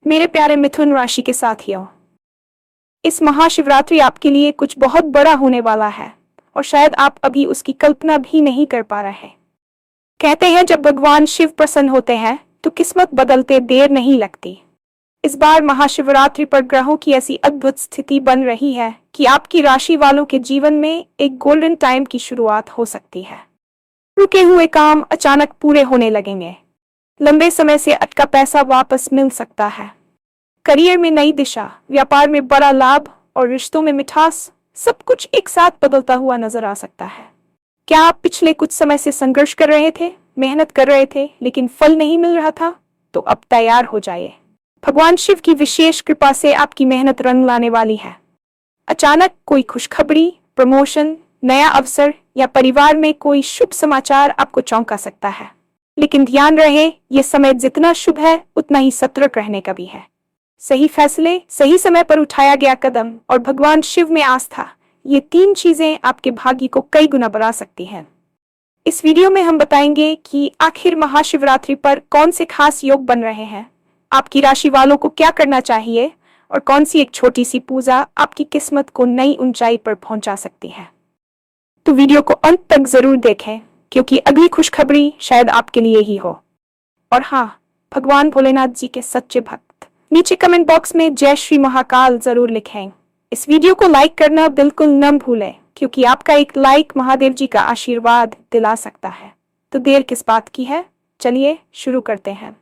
मेरे प्यारे मिथुन राशि के साथियों, इस महाशिवरात्रि आपके लिए कुछ बहुत बड़ा होने वाला है और शायद आप अभी उसकी कल्पना भी नहीं कर पा रहे। कहते हैं जब भगवान शिव प्रसन्न होते हैं तो किस्मत बदलते देर नहीं लगती। इस बार महाशिवरात्रि पर ग्रहों की ऐसी अद्भुत स्थिति बन रही है कि आपकी राशि वालों के जीवन में एक गोल्डन टाइम की शुरुआत हो सकती है। रुके हुए काम अचानक पूरे होने लगेंगे। लंबे समय से अटका पैसा वापस मिल सकता है। करियर में नई दिशा, व्यापार में बड़ा लाभ और रिश्तों में मिठास, सब कुछ एक साथ बदलता हुआ नजर आ सकता है। क्या आप पिछले कुछ समय से संघर्ष कर रहे थे, मेहनत कर रहे थे लेकिन फल नहीं मिल रहा था? तो अब तैयार हो जाइए। भगवान शिव की विशेष कृपा से आपकी मेहनत रंग लाने वाली है। अचानक कोई खुशखबरी, प्रमोशन, नया अवसर या परिवार में कोई शुभ समाचार आपको चौंका सकता है। लेकिन ध्यान रहे, ये समय जितना शुभ है उतना ही सतर्क रहने का भी है। सही फैसले, सही समय पर उठाया गया कदम और भगवान शिव में आस्था, ये तीन चीजें आपके भाग्य को कई गुना बढ़ा सकती हैं। इस वीडियो में हम बताएंगे कि आखिर महाशिवरात्रि पर कौन से खास योग बन रहे हैं, आपकी राशि वालों को क्या करना चाहिए और कौन सी एक छोटी सी पूजा आपकी किस्मत को नई ऊंचाई पर पहुंचा सकती है। तो वीडियो को अंत तक जरूर देखें क्योंकि अगली खुशखबरी शायद आपके लिए ही हो। और हाँ, भगवान भोलेनाथ जी के सच्चे भक्त नीचे कमेंट बॉक्स में जय श्री महाकाल जरूर लिखें। इस वीडियो को लाइक करना बिल्कुल न भूलें क्योंकि आपका एक लाइक महादेव जी का आशीर्वाद दिला सकता है। तो देर किस बात की है, चलिए शुरू करते हैं।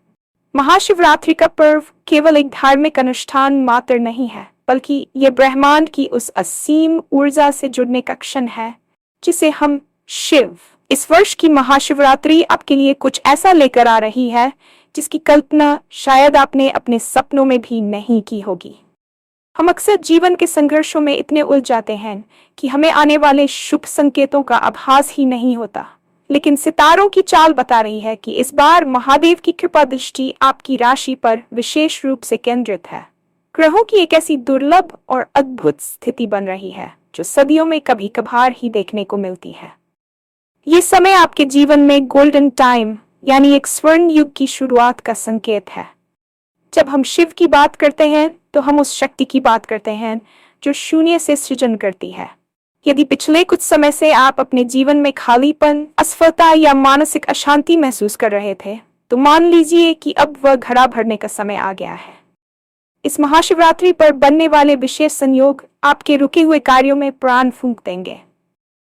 महाशिवरात्रि का पर्व केवल एक धार्मिक अनुष्ठान मात्र नहीं है, बल्कि ये ब्रह्मांड की उस असीम ऊर्जा से जुड़ने का क्षण है जिसे हम शिव। इस वर्ष की महाशिवरात्रि आपके लिए कुछ ऐसा लेकर आ रही है जिसकी कल्पना शायद आपने अपने सपनों में भी नहीं की होगी। हम अक्सर जीवन के संघर्षों में इतने उलझ जाते हैं कि हमें आने वाले शुभ संकेतों का आभास ही नहीं होता। लेकिन सितारों की चाल बता रही है कि इस बार महादेव की कृपा दृष्टि आपकी राशि पर विशेष रूप से केंद्रित है। ग्रहों की एक ऐसी दुर्लभ और अद्भुत स्थिति बन रही है जो सदियों में कभी कभार ही देखने को मिलती है। ये समय आपके जीवन में गोल्डन टाइम यानी एक स्वर्ण युग की शुरुआत का संकेत है। जब हम शिव की बात करते हैं तो हम उस शक्ति की बात करते हैं जो शून्य से सृजन करती है। यदि पिछले कुछ समय से आप अपने जीवन में खालीपन, असफलता या मानसिक अशांति महसूस कर रहे थे, तो मान लीजिए कि अब वह घड़ा भरने का समय आ गया है। इस महाशिवरात्रि पर बनने वाले विशेष संयोग आपके रुके हुए कार्यों में प्राण फूंक देंगे।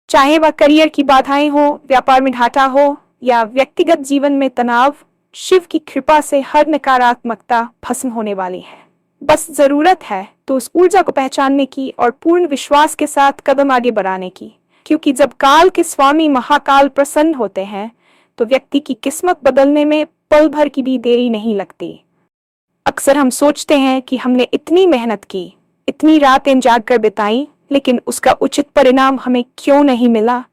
चाहे वह करियर की बाधाएं हो, व्यापार में घाटा हो या व्यक्तिगत जीवन में तनाव, शिव की कृपा से हर नकारात्मकता भस्म होने वाली है। बस जरूरत है तो उस ऊर्जा को पहचानने की और पूर्ण विश्वास के साथ कदम आगे बढ़ाने की, क्योंकि जब काल के स्वामी महाकाल प्रसन्न होते हैं तो व्यक्ति की किस्मत बदलने में पल भर की भी देरी नहीं लगती। अक्सर हम सोचते हैं कि हमने इतनी मेहनत की, इतनी रातें जाग कर बिताई, लेकिन उसका उचित परिणाम हमें क्यों नहीं मिला?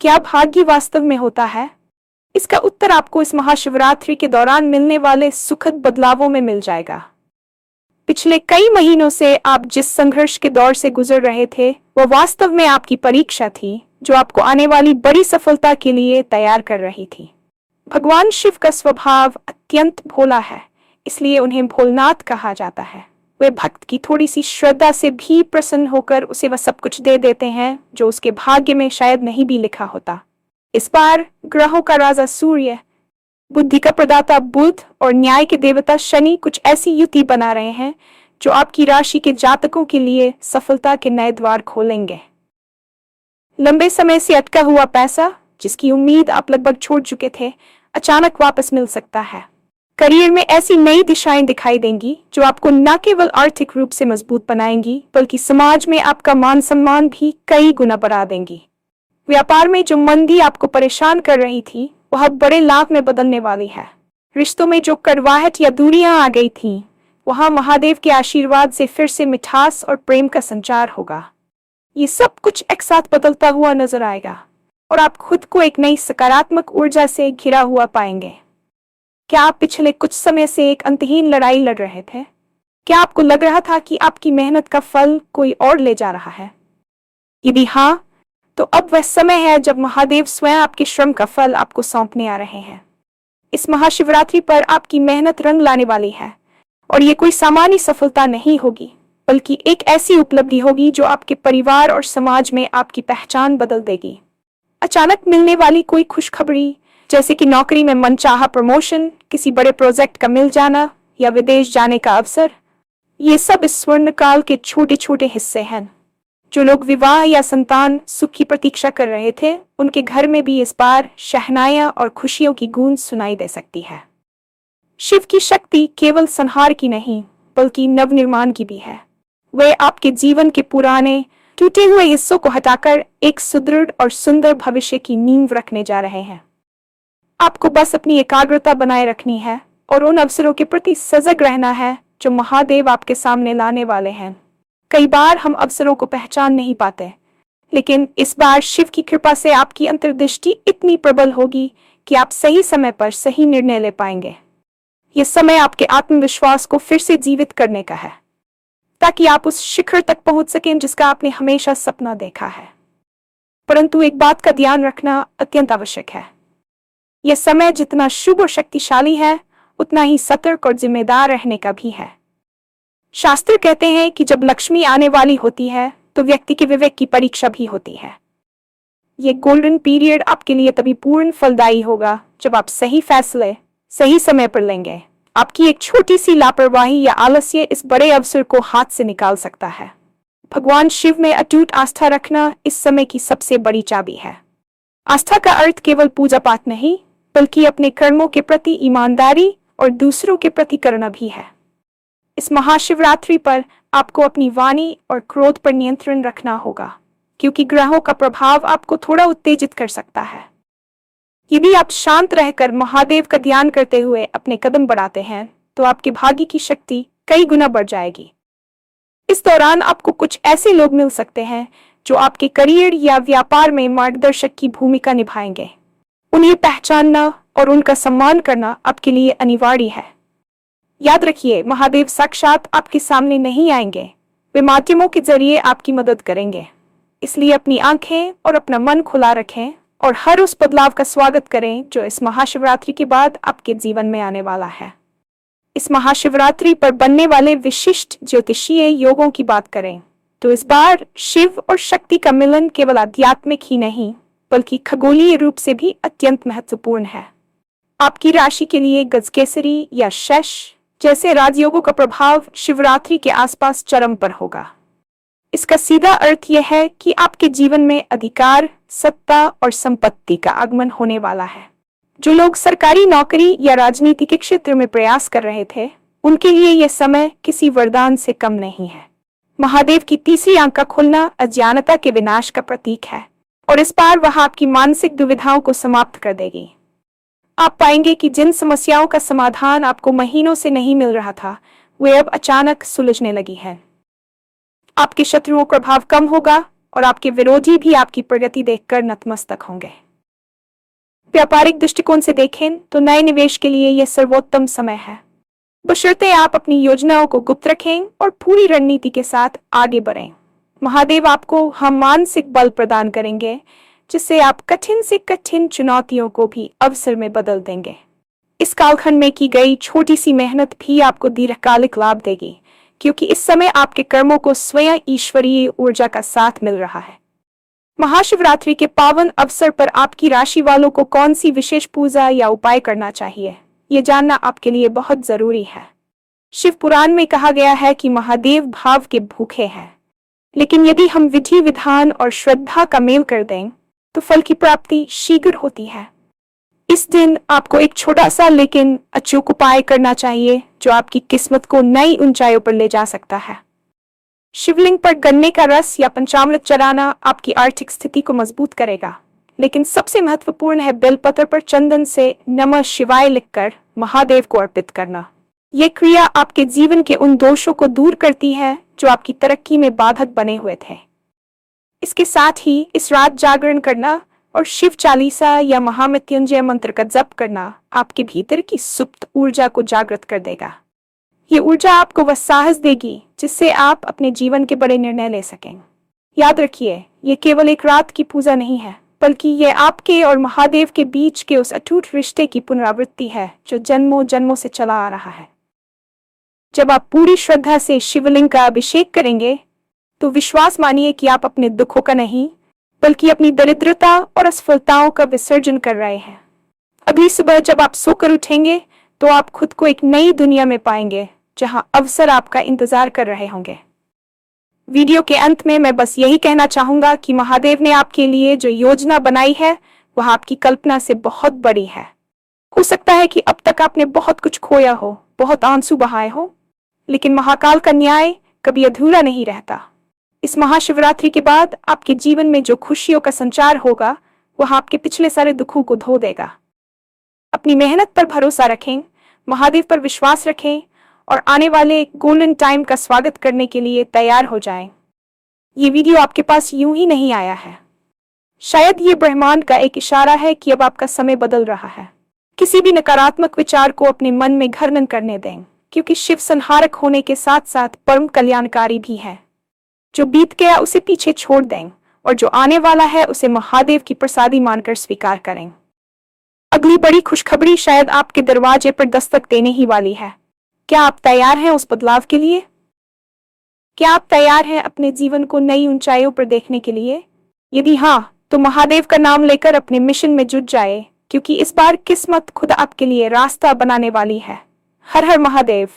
क्या भाग्य वास्तव में होता है? इसका उत्तर आपको इस महाशिवरात्रि के दौरान मिलने वाले सुखद बदलावों में मिल जाएगा। पिछले कई महीनों से आप जिस संघर्ष के दौर से गुजर रहे थे, वह वास्तव में आपकी परीक्षा थी जो आपको आने वाली बड़ी सफलता के लिए तैयार कर रही थी। भगवान शिव का स्वभाव अत्यंत भोला है, इसलिए उन्हें भोलनाथ कहा जाता है। वे भक्त की थोड़ी सी श्रद्धा से भी प्रसन्न होकर उसे वह सब कुछ दे देते हैं जो उसके भाग्य में शायद नहीं भी लिखा होता। इस बार ग्रहों का राजा सूर्य, बुद्धि का प्रदाता बुध और न्याय के देवता शनि कुछ ऐसी युति बना रहे हैं जो आपकी राशि के जातकों के लिए सफलता के नए द्वार खोलेंगे। लंबे समय से अटका हुआ पैसा, जिसकी उम्मीद आप लगभग छोड़ चुके थे, अचानक वापस मिल सकता है। करियर में ऐसी नई दिशाएं दिखाई देंगी जो आपको न केवल आर्थिक रूप से मजबूत बनाएंगी बल्कि समाज में आपका मान सम्मान भी कई गुना बढ़ा देंगी। व्यापार में जो मंदी आपको परेशान कर रही थी वह बड़े लाभ में बदलने वाली है। रिश्तों में जो कड़वाहट या दूरियां आ गई थीं, वहां महादेव के आशीर्वाद से फिर से मिठास और प्रेम का संचार होगा। ये सब कुछ एक साथ बदलता हुआ नजर आएगा और आप खुद को एक नई सकारात्मक ऊर्जा से घिरा हुआ पाएंगे। क्या आप पिछले कुछ समय से एक अंतहीन लड़ाई लड़ रहे थे? क्या आपको लग रहा था कि आपकी मेहनत का फल कोई और ले जा रहा है? यदि हाँ, तो अब वह समय है जब महादेव स्वयं आपके श्रम का फल आपको सौंपने आ रहे हैं। इस महाशिवरात्रि पर आपकी मेहनत रंग लाने वाली है और ये कोई सामान्य सफलता नहीं होगी, बल्कि एक ऐसी उपलब्धि होगी जो आपके परिवार और समाज में आपकी पहचान बदल देगी। अचानक मिलने वाली कोई खुशखबरी, जैसे कि नौकरी में मनचाहा प्रमोशन, किसी बड़े प्रोजेक्ट का मिल जाना या विदेश जाने का अवसर, ये सब इस स्वर्ण काल के छोटे छोटे हिस्से हैं। जो लोग विवाह या संतान सुख की प्रतीक्षा कर रहे थे, उनके घर में भी इस बार शहनाइयां और खुशियों की गूंज सुनाई दे सकती है। शिव की शक्ति केवल संहार की नहीं, बल्कि नवनिर्माण की भी है। वे आपके जीवन के पुराने टूटे हुए हिस्सों को हटाकर एक सुदृढ़ और सुंदर भविष्य की नींव रखने जा रहे हैं। आपको बस अपनी एकाग्रता बनाए रखनी है और उन अवसरों के प्रति सजग रहना है जो महादेव आपके सामने लाने वाले हैं। कई बार हम अवसरों को पहचान नहीं पाते, लेकिन इस बार शिव की कृपा से आपकी अंतर्दृष्टि इतनी प्रबल होगी कि आप सही समय पर सही निर्णय ले पाएंगे। यह समय आपके आत्मविश्वास को फिर से जीवित करने का है, ताकि आप उस शिखर तक पहुंच सकें जिसका आपने हमेशा सपना देखा है। परंतु एक बात का ध्यान रखना अत्यंत आवश्यक है। यह समय जितना शुभ और शक्तिशाली है, उतना ही सतर्क और जिम्मेदार रहने का भी है। शास्त्र कहते हैं कि जब लक्ष्मी आने वाली होती है, तो व्यक्ति के विवेक की परीक्षा भी होती है। ये गोल्डन पीरियड आपके लिए तभी पूर्ण फलदायी होगा जब आप सही फैसले सही समय पर लेंगे। आपकी एक छोटी सी लापरवाही या आलस्य इस बड़े अवसर को हाथ से निकाल सकता है। भगवान शिव में अटूट आस्था रखना इस समय की सबसे बड़ी चाबी है। आस्था का अर्थ केवल पूजा पाठ नहीं, बल्कि अपने कर्मों के प्रति ईमानदारी और दूसरों के प्रति करुणा भी है। इस महाशिवरात्रि पर आपको अपनी वाणी और क्रोध पर नियंत्रण रखना होगा, क्योंकि ग्रहों का प्रभाव आपको थोड़ा उत्तेजित कर सकता है। यदि आप शांत रहकर महादेव का ध्यान करते हुए अपने कदम बढ़ाते हैं, तो आपके भाग्य की शक्ति कई गुना बढ़ जाएगी। इस दौरान आपको कुछ ऐसे लोग मिल सकते हैं जो आपके करियर या व्यापार में मार्गदर्शक की भूमिका निभाएंगे। उन्हें पहचानना और उनका सम्मान करना आपके लिए अनिवार्य है। याद रखिए, महादेव साक्षात आपके सामने नहीं आएंगे, वे माध्यमों के जरिए आपकी मदद करेंगे। इसलिए अपनी आंखें और अपना मन खुला रखें और हर उस बदलाव का स्वागत करें जो इस महाशिवरात्रि के बाद आपके जीवन में आने वाला है। इस महाशिवरात्रि पर बनने वाले विशिष्ट ज्योतिषीय योगों की बात करें तो इस बार शिव और शक्ति का मिलन केवल आध्यात्मिक ही नहीं, बल्कि खगोलीय रूप से भी अत्यंत महत्वपूर्ण है। आपकी राशि के लिए गजकेसरी या शश जैसे राजयोगों का प्रभाव शिवरात्रि के आसपास चरम पर होगा। इसका सीधा अर्थ यह है कि आपके जीवन में अधिकार, सत्ता और संपत्ति का आगमन होने वाला है। जो लोग सरकारी नौकरी या राजनीति के क्षेत्र में प्रयास कर रहे थे, उनके लिए यह समय किसी वरदान से कम नहीं है। महादेव की तीसरी आंख का खुलना अज्ञानता के विनाश का प्रतीक है और इस बार वह आपकी मानसिक दुविधाओं को समाप्त कर देगी। आप पाएंगे कि जिन समस्याओं का समाधान आपको महीनों से नहीं मिल रहा था, वे अब अचानक सुलझने लगी हैं। आपके शत्रुओं का प्रभाव कम होगा और आपके विरोधी भी आपकी प्रगति देखकर नतमस्तक होंगे। व्यापारिक दृष्टिकोण से देखें तो नए निवेश के लिए यह सर्वोत्तम समय है, बशर्ते आप अपनी योजनाओं को गुप्त रखें और पूरी रणनीति के साथ आगे बढ़ें। महादेव आपको हम मानसिक बल प्रदान करेंगे, जिससे आप कठिन से कठिन चुनौतियों को भी अवसर में बदल देंगे। इस कालखंड में की गई छोटी सी मेहनत भी आपको दीर्घकालिक लाभ देगी, क्योंकि इस समय आपके कर्मों को स्वयं ईश्वरीय ऊर्जा का साथ मिल रहा है। महाशिवरात्रि के पावन अवसर पर आपकी राशि वालों को कौन सी विशेष पूजा या उपाय करना चाहिए, ये जानना आपके लिए बहुत जरूरी है। शिव पुराण में कहा गया है कि महादेव भाव के भूखे हैं, लेकिन यदि हम विधि विधान और श्रद्धा का मेल कर दें तो फल की प्राप्ति शीघ्र होती है। इस दिन आपको एक छोटा सा लेकिन अचूक उपाय करना चाहिए जो आपकी किस्मत को नई ऊंचाइयों पर ले जा सकता है। शिवलिंग पर गन्ने का रस या पंचामृत चढ़ाना आपकी आर्थिक स्थिति को मजबूत करेगा, लेकिन सबसे महत्वपूर्ण है बेलपत्र पर चंदन से नमः शिवाय लिखकर महादेव को अर्पित करना। यह क्रिया आपके जीवन के उन दोषों को दूर करती है जो आपकी तरक्की में बाधक बने हुए थे। इसके साथ ही इस रात जागरण करना और शिव चालीसा या महामृत्युंजय मंत्र का जप करना आपके भीतर की सुप्त ऊर्जा को जागृत कर देगा। ये ऊर्जा आपको वह साहस देगी जिससे आप अपने जीवन के बड़े निर्णय ले सकें। याद रखिए, ये केवल एक रात की पूजा नहीं है, बल्कि ये आपके और महादेव के बीच के उस अटूट रिश्ते की पुनरावृत्ति है जो जन्मों जन्मों से चला आ रहा है। जब आप पूरी श्रद्धा से शिवलिंग का अभिषेक करेंगे तो विश्वास मानिए कि आप अपने दुखों का नहीं बल्कि अपनी दरिद्रता और असफलताओं का विसर्जन कर रहे हैं। अगली सुबह जब आप सोकर उठेंगे तो आप खुद को एक नई दुनिया में पाएंगे जहां अवसर आपका इंतजार कर रहे होंगे। वीडियो के अंत में मैं बस यही कहना चाहूंगा कि महादेव ने आपके लिए जो योजना बनाई है वह आपकी कल्पना से बहुत बड़ी है। हो सकता है कि अब तक आपने बहुत कुछ खोया हो, बहुत आंसू बहाए हो, लेकिन महाकाल का न्याय कभी अधूरा नहीं रहता। इस महाशिवरात्रि के बाद आपके जीवन में जो खुशियों का संचार होगा वह आपके पिछले सारे दुखों को धो देगा। अपनी मेहनत पर भरोसा रखें, महादेव पर विश्वास रखें और आने वाले गोल्डन टाइम का स्वागत करने के लिए तैयार हो जाएं। ये वीडियो आपके पास यूं ही नहीं आया है। शायद ये ब्रह्मांड का एक इशारा है कि अब आपका समय बदल रहा है। किसी भी नकारात्मक विचार को अपने मन में घर न करने दें, क्योंकि शिव संहारक होने के साथ साथ परम कल्याणकारी भी है। जो बीत गया उसे पीछे छोड़ दें और जो आने वाला है उसे महादेव की प्रसादी मानकर स्वीकार करें। अगली बड़ी खुशखबरी शायद आपके दरवाजे पर दस्तक देने ही वाली है। क्या आप तैयार हैं उस बदलाव के लिए? क्या आप तैयार हैं अपने जीवन को नई ऊंचाइयों पर देखने के लिए? यदि हाँ, तो महादेव का नाम लेकर अपने मिशन में जुट जाए, क्योंकि इस बार किस्मत खुद आपके लिए रास्ता बनाने वाली है। हर हर महादेव।